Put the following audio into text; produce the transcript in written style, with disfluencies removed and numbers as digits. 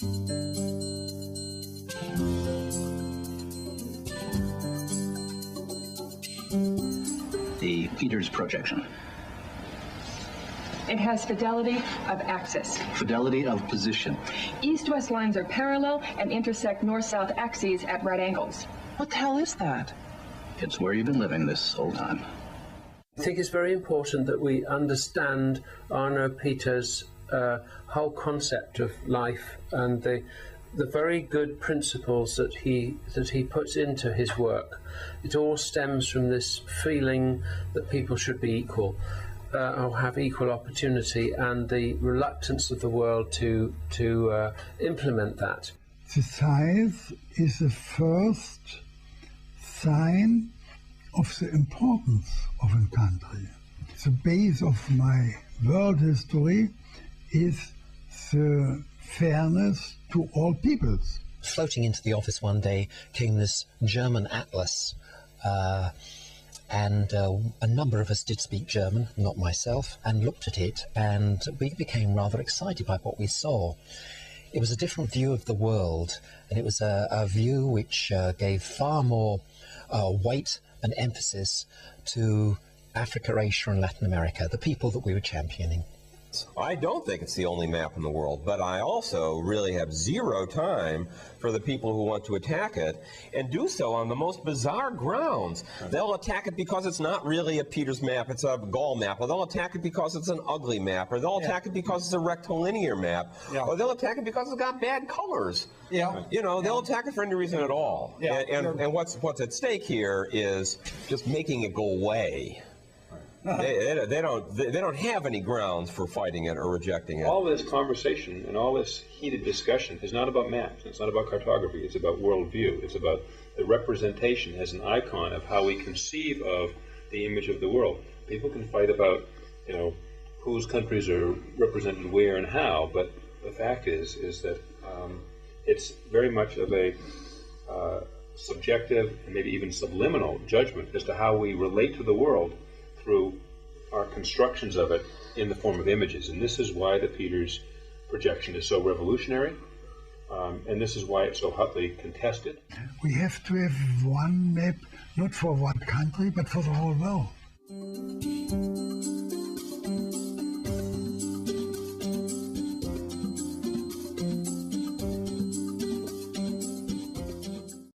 The Peters projection. It has fidelity of axis. Fidelity of position. East-west lines are parallel and intersect north-south axes at right angles. What the hell is that? It's where you've been living this whole time. I think it's very important that we understand Arno Peters' whole concept of life and the very good principles that he puts into his work. It all stems from this feeling that people should be equal, or have equal opportunity, and the reluctance of the world to implement that. The size is the first sign of the importance of a country. The base of my world history is the fairness to all peoples. Floating into the office one day came this German atlas, and a number of us did speak German, not myself, and looked at it, and we became rather excited by what we saw. It was a different view of the world, and it was a view which gave far more weight and emphasis to Africa, Asia, and Latin America, the people that we were championing. I don't think it's the only map in the world, but I also really have zero time for the people who want to attack it and do so on the most bizarre grounds. They'll attack it because it's not really a Peters map, it's a Gall map, or they'll attack it because it's an ugly map, or they'll attack it because it's a rectilinear map, or they'll attack it because it's got bad colors. You know, they'll attack it for any reason at all. And what's at stake here is just making it go away. They don't have any grounds for fighting it or rejecting it. All this conversation and all this heated discussion is not about maps. It's not about cartography. It's about worldview. It's about the representation as an icon of how we conceive of the image of the world. People can fight about, you know, whose countries are represented where and how, but the fact is that it's very much of a subjective and maybe even subliminal judgment as to how we relate to the world through our constructions of it in the form of images. And this is why the Peters projection is so revolutionary, and this is why it's so hotly contested. We have to have one map, not for one country, but for the whole world.